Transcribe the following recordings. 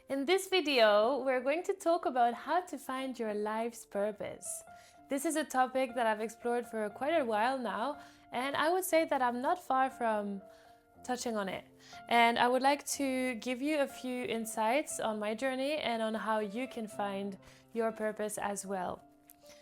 In this video, we're going to talk about how to find your life's purpose. This is a topic that I've explored for quite a while now, and I would say that I'm not far from touching on it. And I would like to give you a few insights on my journey and on how you can find your purpose as well.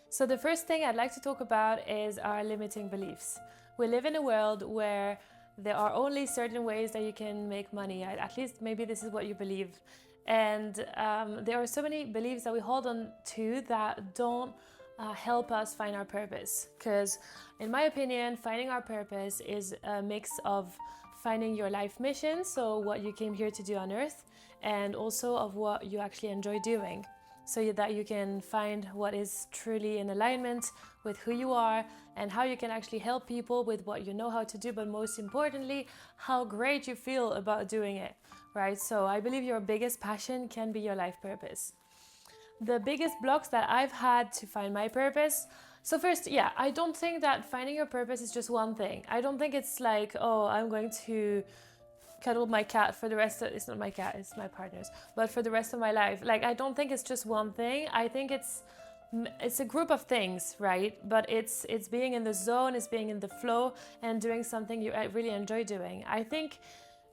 So, the first thing I'd like to talk about is our limiting beliefs. We live in a world where there are only certain ways that you can make money. At least, maybe this is what you believe. And there are so many beliefs that we hold on to that don't help us find our purpose. Because, in my opinion, finding our purpose is a mix of finding your life mission, so what you came here to do on earth, and also of what you actually enjoy doing, so that you can find what is truly in alignment with who you are and how you can actually help people with what you know how to do, but most importantly, how great you feel about doing it, right? So I believe your biggest passion can be your life purpose. The biggest blocks that I've had to find my purpose. So first, yeah, I don't think that finding your purpose is just one thing. I don't think it's like, oh, I'm going to cuddle my cat for the rest of, it's not my cat, it's my partner's, but for the rest of my life. Like, I don't think it's just one thing. I think it's a group of things, right? But it's being in the zone, it's being in the flow and doing something you really enjoy doing. I think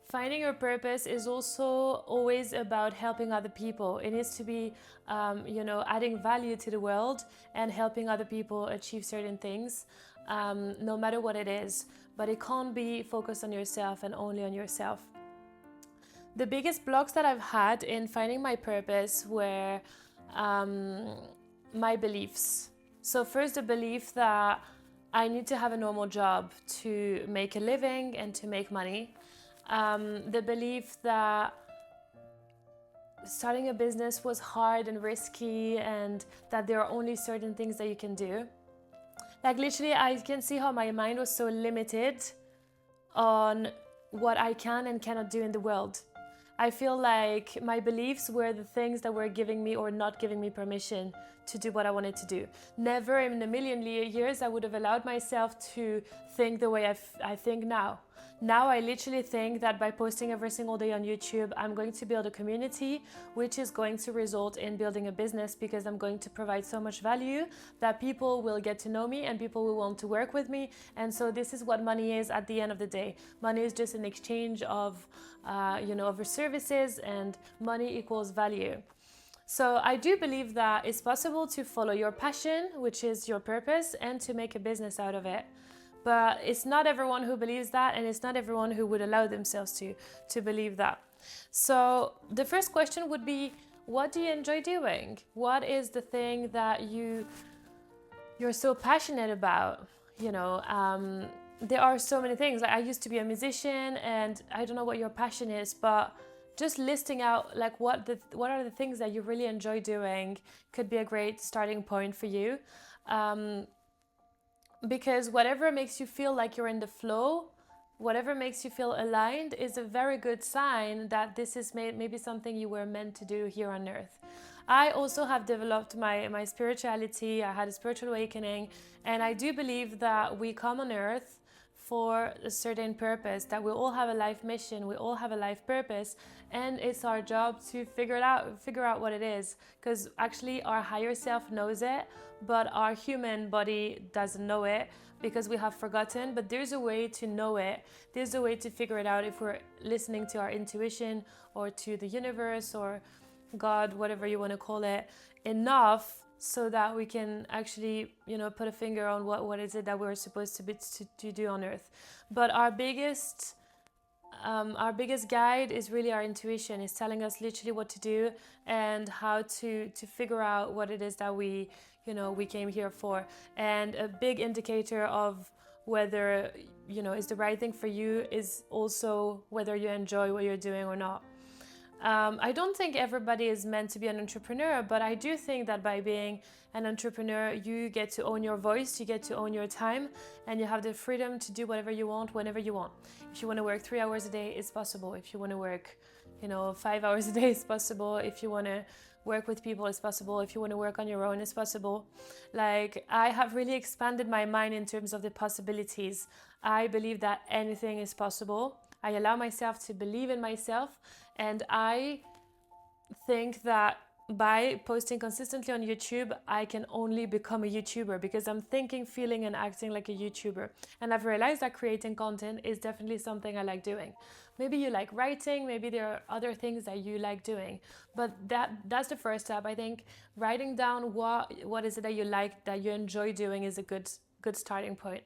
finding your purpose is also always about helping other people. It needs to be, adding value to the world and helping other people achieve certain things, no matter what it is. But it can't be focused on yourself and only on yourself. The biggest blocks that I've had in finding my purpose were my beliefs. So first, the belief that I need to have a normal job to make a living and to make money. The belief that starting a business was hard and risky and that there are only certain things that you can do. Like, literally, I can see how my mind was so limited on what I can and cannot do in the world. I feel like my beliefs were the things that were giving me or not giving me permission to do what I wanted to do. Never in a million years I would have allowed myself to think the way I think now. Now I literally think that by posting every single day on YouTube, I'm going to build a community, which is going to result in building a business, because I'm going to provide so much value that people will get to know me and people will want to work with me. And so this is what money is at the end of the day. Money is just an exchange of, of services, and money equals value. So I do believe that it's possible to follow your passion, which is your purpose, and to make a business out of it. But it's not everyone who believes that, and it's not everyone who would allow themselves to believe that. So the first question would be, what do you enjoy doing? What is the thing that you're so passionate about? There are so many things. Like, I used to be a musician, and I don't know what your passion is, but just listing out like what are the things that you really enjoy doing could be a great starting point for you. Because whatever makes you feel like you're in the flow, whatever makes you feel aligned, is a very good sign that this is maybe something you were meant to do here on earth. I also have developed my spirituality. I had a spiritual awakening, and I do believe that we come on earth for a certain purpose, that we all have a life mission, we all have a life purpose, and it's our job to figure out what it is, because actually our higher self knows it, but our human body doesn't know it because we have forgotten. But there's a way to know it, there's a way to figure it out if we're listening to our intuition or to the universe or God, whatever you want to call it, enough so that we can actually, put a finger on what is it that we're supposed to do on earth. But our biggest guide is really our intuition. It's telling us literally what to do and how to figure out what it is that we came here for. And a big indicator of whether is the right thing for you is also whether you enjoy what you're doing or not. I don't think everybody is meant to be an entrepreneur, but I do think that by being an entrepreneur, you get to own your voice, you get to own your time, and you have the freedom to do whatever you want, whenever you want. If you want to work 3 hours a day, it's possible. If you want to work, 5 hours a day, it's possible. If you want to work with people, it's possible. If you want to work on your own, it's possible. Like, I have really expanded my mind in terms of the possibilities. I believe that anything is possible. I allow myself to believe in myself, and I think that by posting consistently on YouTube, I can only become a YouTuber because I'm thinking, feeling, and acting like a YouTuber. And I've realized that creating content is definitely something I like doing. Maybe you like writing, maybe there are other things that you like doing. But that's the first step. I think writing down what is it that you like, that you enjoy doing is a good starting point.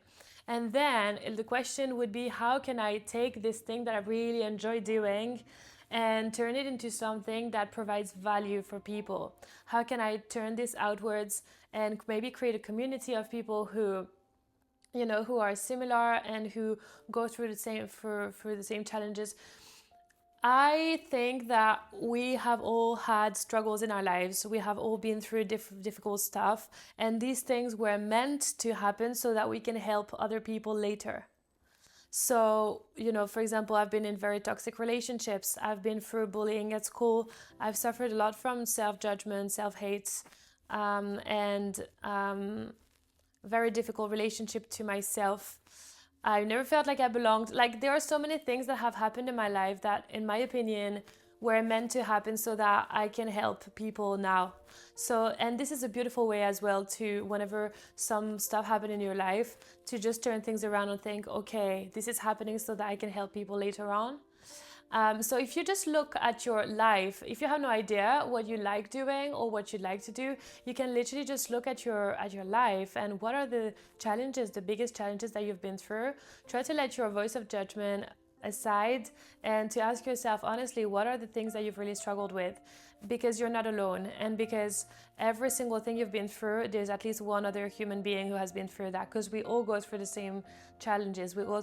And then the question would be, how can I take this thing that I really enjoy doing and turn it into something that provides value for people? How can I turn this outwards and maybe create a community of people who, who are similar and who go through the same through the same challenges? I think that we have all had struggles in our lives. We have all been through difficult stuff, and these things were meant to happen so that we can help other people later. So, for example, I've been in very toxic relationships. I've been through bullying at school. I've suffered a lot from self judgment, self hate, and very difficult relationship to myself. I never felt like I belonged. Like, there are so many things that have happened in my life that, in my opinion, were meant to happen so that I can help people now. So, and this is a beautiful way as well to, whenever some stuff happen in your life, to just turn things around and think, okay, this is happening so that I can help people later on. So if you just look at your life, if you have no idea what you like doing or what you like to do, you can literally just look at your life and what are the challenges, the biggest challenges that you've been through. Try to let your voice of judgment aside and to ask yourself honestly, what are the things that you've really struggled with? Because you're not alone, and because every single thing you've been through, there's at least one other human being who has been through that, because we all go through the same challenges, we all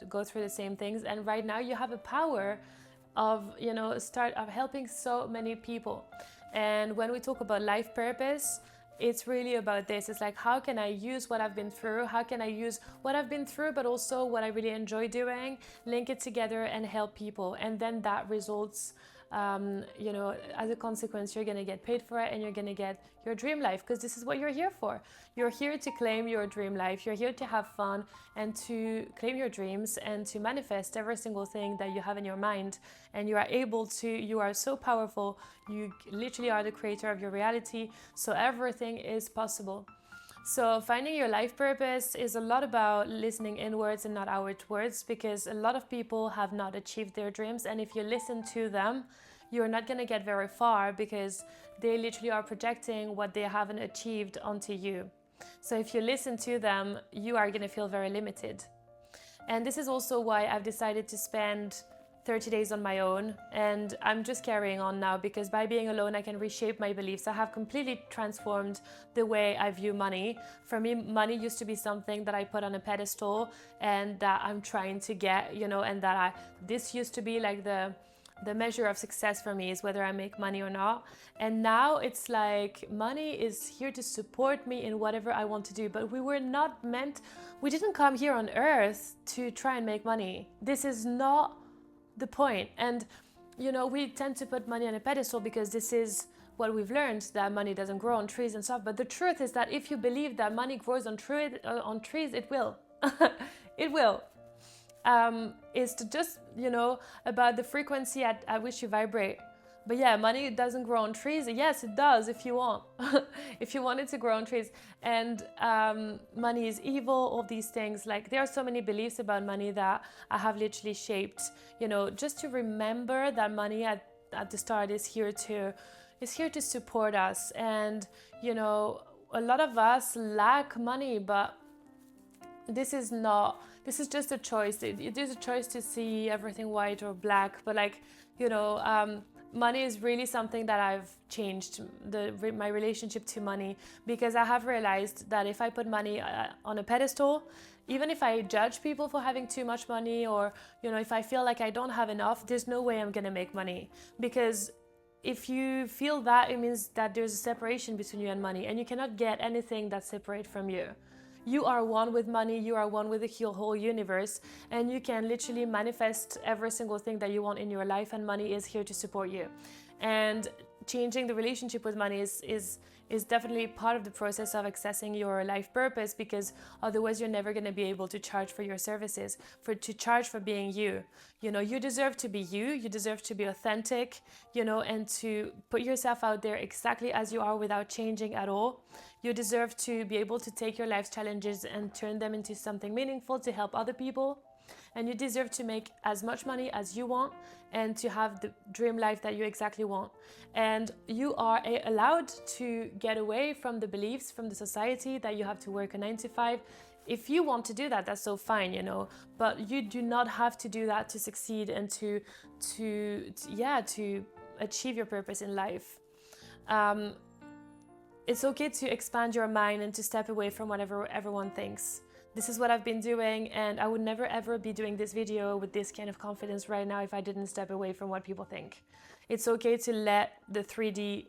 go through the same things. And right now you have a power of start of helping so many people. And when we talk about life purpose, it's really about this. It's like, how can I use what I've been through? How can I use what I've been through, but also what I really enjoy doing, link it together and help people? And then that results, as a consequence, you're going to get paid for it and you're going to get your dream life, because this is what you're here for. You're here to claim your dream life. You're here to have fun and to claim your dreams and to manifest every single thing that you have in your mind. And you are able to, you are so powerful. You literally are the creator of your reality. So everything is possible. So finding your life purpose is a lot about listening inwards and not outwards, because a lot of people have not achieved their dreams. And if you listen to them, you're not going to get very far, because they literally are projecting what they haven't achieved onto you. So if you listen to them, you are going to feel very limited. And this is also why I've decided to spend 30 days on my own, and I'm just carrying on now, because by being alone I can reshape my beliefs. I have completely transformed the way I view money. For me, money used to be something that I put on a pedestal and that I'm trying to get, and that this used to be like the measure of success for me, is whether I make money or not. And now it's like, money is here to support me in whatever I want to do, but we didn't come here on earth to try and make money. This is not the point. And we tend to put money on a pedestal because this is what we've learned, that money doesn't grow on trees and stuff. But the truth is that if you believe that money grows on trees, it will. It will. Is to just about the frequency at which you vibrate. But yeah, money doesn't grow on trees. Yes, it does, if you want. If you want it to grow on trees. And money is evil, all these things. Like, there are so many beliefs about money that I have literally shaped. Just to remember that money at the start is here to support us. And a lot of us lack money, but this is just a choice. It is a choice to see everything white or black. But money is really something that I've changed my relationship to money, because I have realized that if I put money on a pedestal, even if I judge people for having too much money, or if I feel like I don't have enough, there's no way I'm gonna make money. Because if you feel that, it means that there's a separation between you and money, and you cannot get anything that's separate from you. You are one with money, you are one with the whole universe, and you can literally manifest every single thing that you want in your life, and money is here to support you. And changing the relationship with money is definitely part of the process of accessing your life purpose, because otherwise you're never going to be able to charge for your services, to charge for being you. You know, you deserve to be you deserve to be authentic, you know, and to put yourself out there exactly as you are without changing at all. You deserve to be able to take your life's challenges and turn them into something meaningful to help other people. And you deserve to make as much money as you want and to have the dream life that you exactly want. And you are allowed to get away from the beliefs from the society that you have to work a 9 to 5. If you want to do that, that's so fine, you know, but you do not have to do that to succeed and to achieve your purpose in life. It's okay to expand your mind and to step away from whatever everyone thinks. This is what I've been doing, and I would never ever be doing this video with this kind of confidence right now if I didn't step away from what people think. It's okay to let the 3D,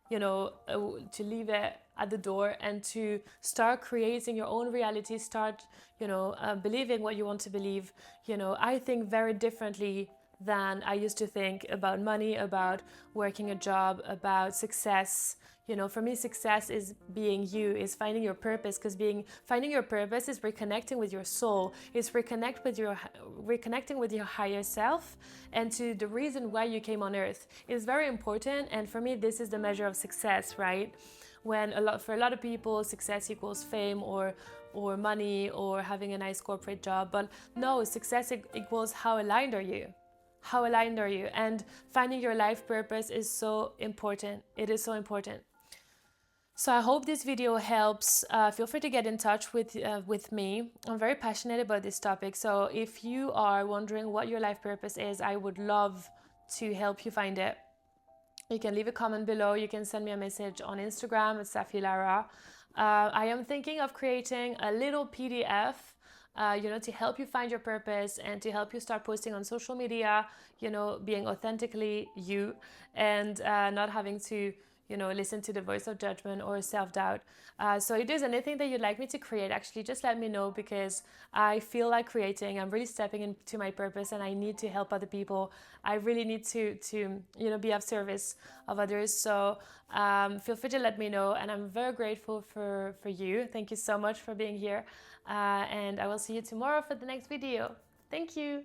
you know, to leave it at the door and to start creating your own reality, start, you know, believing what you want to believe. You know, I think very differently than I used to think about money, about working a job, about success. You know, for me, success is being you, is finding your purpose, because finding your purpose is reconnecting with your soul, is reconnecting with your higher self and to the reason why you came on earth. It's very important, and for me, this is the measure of success, right? When for a lot of people, success equals fame or money or having a nice corporate job, but no, success equals how aligned are you? How aligned are you? And finding your life purpose is so important. It is so important. So I hope this video helps. Feel free to get in touch with me. I'm very passionate about this topic. So if you are wondering what your life purpose is, I would love to help you find it. You can leave a comment below. You can send me a message on Instagram at Lara. I am thinking of creating a little PDF, you know, to help you find your purpose and to help you start posting on social media, you know, being authentically you and not having to, you know, listen to the voice of judgment or self-doubt. So if there's anything that you'd like me to create, actually just let me know, because I feel like creating, I'm really stepping into my purpose and I need to help other people. I really need to you know, be of service of others. So feel free to let me know, and I'm very grateful for you. Thank you so much for being here. And I will see you tomorrow for the next video. Thank you.